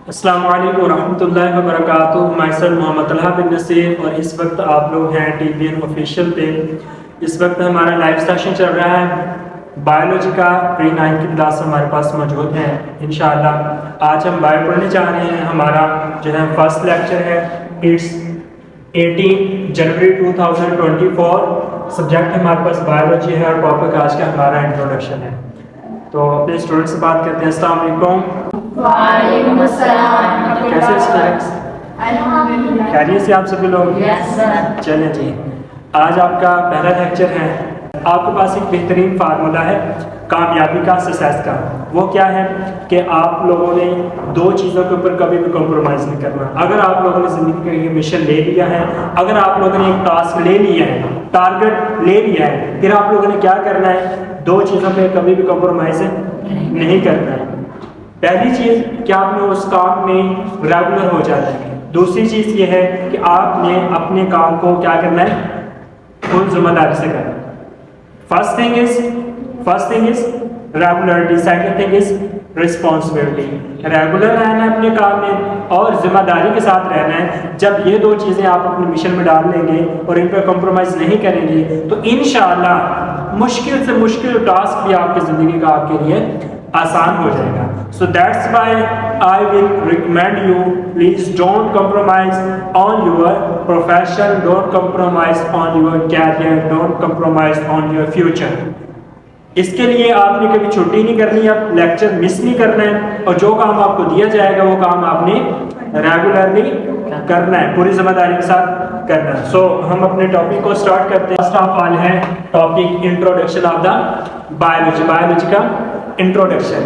अस्सलामु अलैकुम रहमतुल्लाहि व बरकातुहू। माय सेल्फ मोहम्मद तलहा बिन नसीर और इस वक्त आप लोग हैं TBN ऑफिशियल पे। इस वक्त हमारा लाइव सेशन चल रहा है बायोलॉजी का। प्री 9 की क्लास हमारे पास मौजूद है। इंशाअल्लाह आज हम बायो पढ़ने जा रहे हैं। हमारा जो है फर्स्ट लेक्चर है। It's 18 January 2024। सब्जेक्ट हमारे पास बायोलॉजी है और टॉपिक आज का हमारा इंट्रोडक्शन है। तो अपने स्टूडेंट से बात करते हैं। अस्सलाम वालेकुम। वालेकुम अस्सलाम। कैसे स्टूडेंट्स? अल्हम्दुलिल्लाह। खैरियत से आप सभी लोग? Yes sir. चलें जी, आज आपका पहला लेक्चर है। आपके पास एक बेहतरीन फार्मूला है कामयाबी का, सक्सेस का। वो क्या है कि आप लोगों ने दो चीज़ों के ऊपर कभी भी कॉम्प्रोमाइज़ नहीं करना। अगर आप लोगों ने ज़िंदगी का ये मिशन ले लिया है, अगर आप लोगों ने एक टास्क ले लिया है, टारगेट ले लिया है, फिर आप लोगों ने क्या करना है? दो चीज़ों पे कभी भी कॉम्प्रोमाइज़ नहीं करना है। पहली चीज़ कि आपने उस काम में रेगुलर हो जाना है। दूसरी चीज़ ये है कि आपने अपने काम को क्या करना है? फुल जिम्मेदारी से करना है। First thing is regularity, second thing is responsibility. Regular रहना है अपने काम में और जिम्मेदारी के साथ रहना है। जब ये दो चीज़ें आप अपने मिशन में डाल लेंगे और इन पर कॉम्प्रोमाइज़ नहीं करेंगे तो इंशाअल्लाह मुश्किल से मुश्किल टास्क भी आपकी ज़िंदगी का आपके लिए आसान हो जाएगा। So that's why I will recommend you, please don't compromise on your profession, don't compromise on your career, don't compromise on your future. इसके लिए आपने कभी छुट्टी नहीं करनी, आप लेक्चर मिस नहीं करना है और जो काम आपको दिया जाएगा वो काम आपने रेगुलरली करना है, पूरी जिम्मेदारी के साथ करना है। सो हम अपने टॉपिक को स्टार्ट करते हैं। फर्स्ट ऑफ ऑल है topic introduction of the biology. Biology का इंट्रोडक्शन।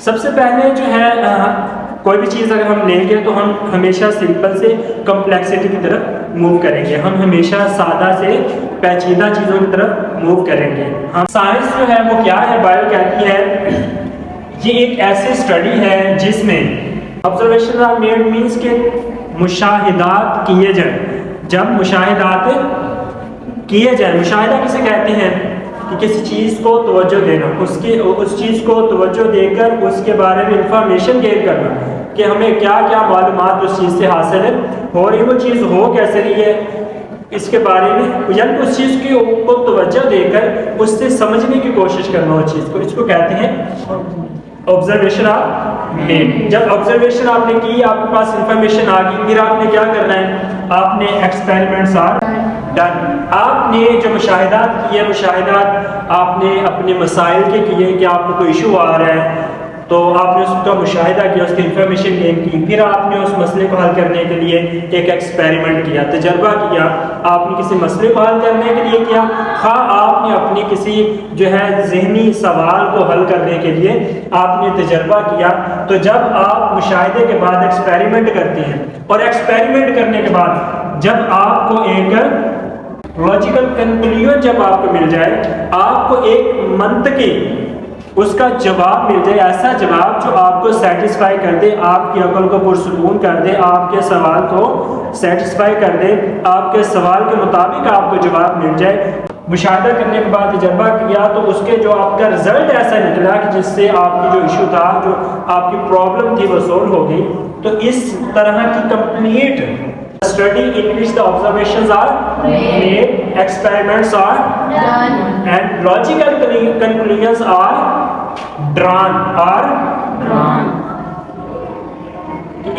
सबसे पहले जो है कोई भी चीज़ अगर हम लेंगे तो हम हमेशा सिंपल से कॉम्प्लेक्सिटी की तरफ मूव करेंगे। हम हमेशा सादा से पेचीदा चीज़ों की तरफ मूव करेंगे। हम साइंस जो है वो क्या है? बायो कहती है ये एक ऐसी स्टडी है जिसमें ऑब्जर्वेशन आर मेड मीन्स के मुशाहिदात किए जाए। जब मुशाहिदात किए जाए, मुशाहिदा किसे कहते हैं? कि किसी चीज़ को तवज्जो देना, उस चीज़ को तवज्जो देकर उसके बारे में इंफॉर्मेशन गेन करना कि हमें क्या क्या मालूमात उस चीज़ से हासिल हो रही, वो चीज़ हो कैसे रही है इसके बारे में, यानी उस चीज़ को तवज्जो देकर उससे समझने की कोशिश करना उस चीज़ को। इसको कहते हैं ऑब्जर्वेशन आप मेड। जब ऑब्जर्वेशन आपने की, आपके पास इंफॉर्मेशन आ गई, फिर आपने क्या करना है? आपने एक्सपेरिमेंट्स आर डन। आपने जो मुशाहिदात किए, मुशाहिदात आपने अपने मसाइल के किए कि आपको कोई इशू आ रहा है तो आपने उसका मुशाहिदा किया, उसकी इंफॉर्मेशन गेन की, फिर आपने उस मसले को हल करने के लिए एक एक्सपेरिमेंट किया, तजर्बा किया। आपने किसी मसले को हल करने के लिए किया, हाँ आपने अपनी किसी जो है जहनी सवाल को हल करने के लिए आपने तजर्बा किया। तो जब आप मुशाहिदे के बाद एक्सपेरिमेंट करते हैं और एक्सपेरिमेंट करने के बाद जब आपको एक लॉजिकल कंक्लूजन जब आपको मिल जाए, आपको एक मंतकी उसका जवाब मिल जाए, ऐसा जवाब जो आपको सेटिस्फाई कर दे, आपकी अकल को पुरसुकून कर दे, आपके सवाल को सेटिस्फाई कर दे, आपके सवाल के मुताबिक आपको जवाब मिल जाए। मुशाहिदा करने के बाद तजर्बा किया तो उसके जो आपका रिजल्ट ऐसा निकला कि जिससे आपकी जो इशू था, जो आपकी प्रॉब्लम थी वो सोल्व हो गई। तो इस तरह की complete study in which the observations are made, experiments are Done. and logical conclusions are drawn.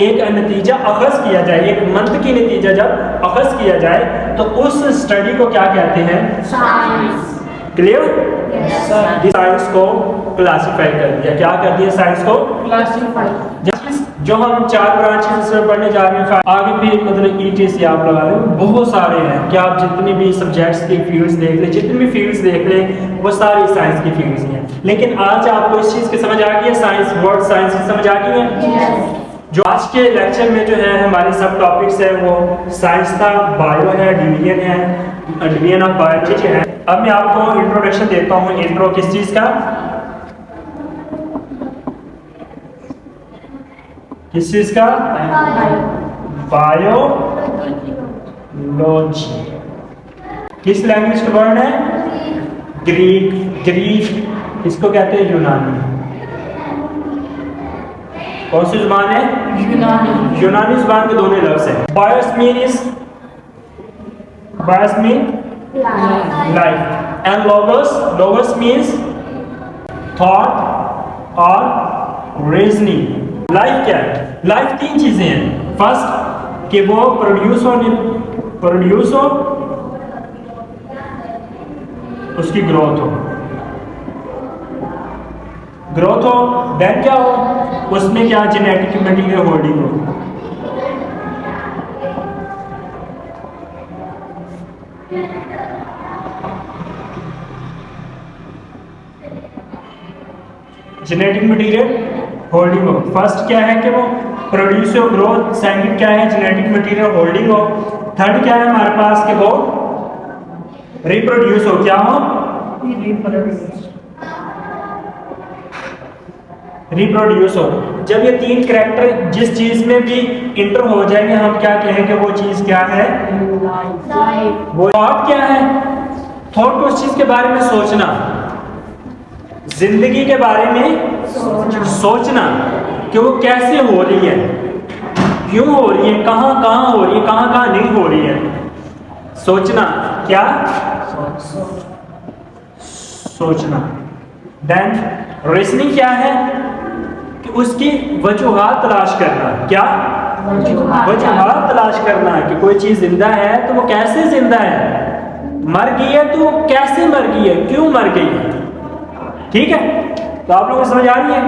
एक नतीजा अखज़ किया जाए, एक मंतकी नतीजा जब अखज़ किया जाए तो उस स्टडी को क्या कहते हैं? साइंस। क्लियर? Yes. साइंस को क्लासिफाई कर दिया। क्या कर दिया? साइंस को क्लासिफाई। जो हम 4 ब्रांचेस में पढ़ने जा रहे हैं, आगे भी मतलब ETC आप लगा रहे हो, बहुत सारे हैं कि आप जितनी भी सब्जेक्ट्स की फील्ड्स देख लें, जितनी भी फील्ड्स देख लें, वो सारी साइंस की फील्ड्स हैं। लेकिन आज आपको इस चीज़ की समझ आ गई है, साइंस वर्ड साइंस की समझ आ गई है। Yes. जो आज के लेक्चर में जो है हमारे सब टॉपिक्स है वो साइंस था, बायो है, डिवीजन ऑफ बायोलॉजी है। अब मैं आपको इंट्रोडक्शन देता हूँ। इंट्रो किस चीज़ का? किस चीज का? बायोलॉजी। किस लैंग्वेज का वर्ड है? ग्रीक। इसको कहते हैं यूनानी। कौन सी जुबान है? Yunani. यूनानी जुबान के दोनों लफ्ज हैं। BIOS mean life and logos means thought और रीजनिंग। लाइफ क्या है? लाइफ तीन चीजें हैं। फर्स्ट कि वो प्रोड्यूस हो, उसकी ग्रोथ हो, देन क्या हो, उसमें क्या जेनेटिक मटीरियल होल्डिंग हो। जेनेटिक मटीरियल होल्डिंग हो। फर्स्ट क्या है कि वो प्रोड्यूस हो, ग्रोथ। सेकंड क्या है? जेनेटिक मटीरियल होल्डिंग हो। थर्ड क्या है हमारे पास कि वो रिप्रोड्यूस हो। क्या हो? रिप्रोड्यूस हो। जब ये तीन कैरेक्टर जिस चीज में भी इंटर हो जाएंगे, हम क्या कहेंगे वो चीज क्या है? वो थॉट क्या है? थॉट को उस चीज के बारे में सोचना, जिंदगी के बारे में सोचना कि वो कैसे हो रही है, क्यों हो रही है, कहां कहां हो रही है, कहां कहां नहीं हो रही है। सोचना क्या? सोचना। देन रीजनिंग क्या है? कि उसकी वजूहात तलाश करना। क्या? वजूहात तलाश करना कि कोई चीज जिंदा है तो वो कैसे जिंदा है, मर गई है तो वो कैसे मर गई है, क्यों मर गई है। ठीक है, तो आप लोगों को समझ आ रही है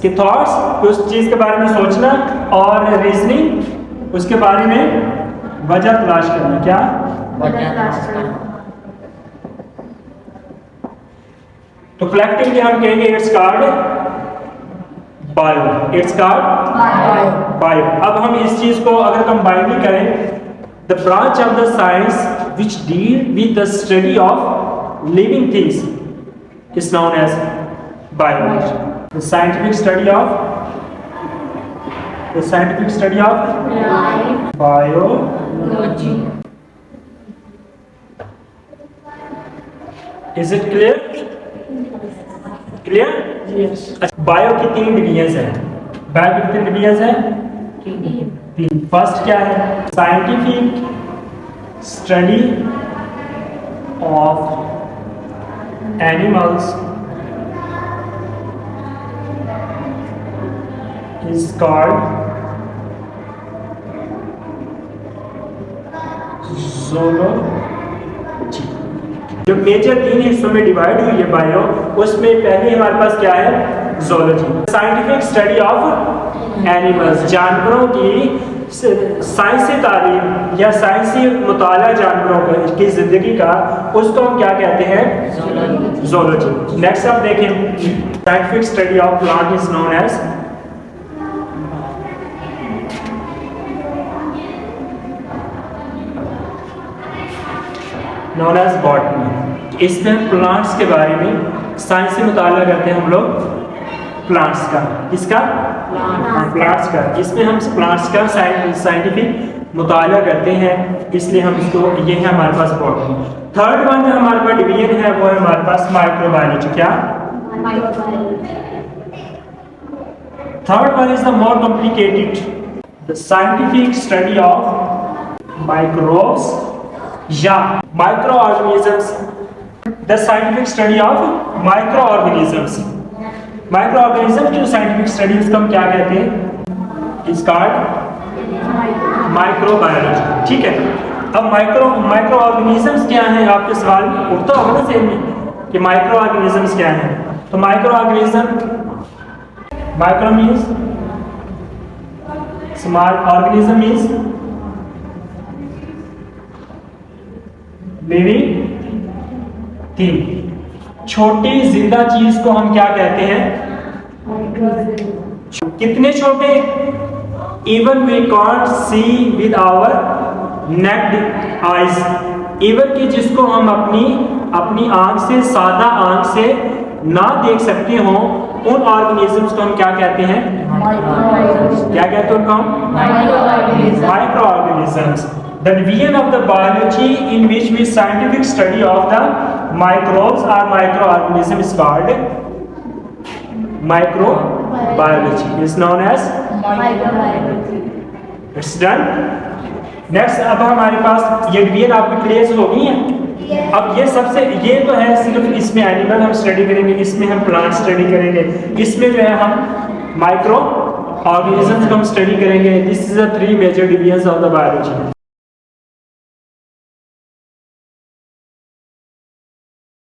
कि थॉट्स उस चीज के बारे में सोचना और रीजनिंग उसके बारे में वजह तलाश करना। क्या? तो कलेक्टिवली हम कहेंगे it's called bio. It's called bio. अब हम इस चीज को अगर कंबाइन भी करें, the branch of the science which deal with the study of living things is known as biology. The scientific study of biology. Is it clear? Clear? Yes. Bio की तीन डिवीजन है। बायो की कितनी division है? तीन। First क्या है? Scientific study of animals is called zoology। जो मेजर तीन हिस्सों में डिवाइड हुई है बायो, उसमें पहले हमारे पास क्या है? zoology। Scientific study of animals, जानवरों की साइंसी तालीम या साइंसी मुताला जानवरों की जिंदगी का, उसको हम क्या कहते हैं? ज़ूलॉजी। नेक्स्ट आप देखें, scientific study of plant is known as botany. इसमें प्लांट्स के बारे में साइंसी मुताला करते हैं हम लोग, प्लांट्स का। किसका? प्लांट्स का। इसमें हम प्लांट्स का साइंटिफिक मुताला करते हैं, इसलिए हम इसको, ये है हमारे पास बॉटनी। थर्ड वन जो हमारे पास डिवीजन है वो है हमारे पास माइक्रोबायोलॉजी। क्या? Third one is the more complicated, the scientific study of microbes या micro organisms. The scientific study of micro organisms. Micro organism की जो साइंटिफिक स्टडी उसको हम क्या कहते हैं? Is called microbiology. ठीक है, अब माइक्रो ऑर्गेनिजम्स क्या हैं? आपके सवाल में उठता होगा ना सेम में कि माइक्रो ऑर्गेनिजम्स क्या हैं। तो micro means small, organism means living thing. छोटी जिंदा चीज को हम क्या कहते हैं? कितने छोटे? Even we can't see with our naked eyes. Even कि जिसको हम अपनी आंख से, सादा आंख से ना देख सकते हो, उन ऑर्गेनिजम्स को हम क्या कहते हैं? क्या कहते हैं उनको हम? Micro organisms. The division of the biology in which we scientific study of the microbes or microorganisms is called microbiology. biology is known as Microbiology. it's done. Next अब हमारे पास ये डिवीजन आपकी क्लियर हो गई है। अब ये सबसे ये तो है सिर्फ इसमें एनिमल हम स्टडी करेंगे, इसमें हम प्लांट स्टडी करेंगे, इसमें जो है हम माइक्रो ऑर्गेनिजम्स को हम स्टडी करेंगे। This is the 3 major divisions of the biology.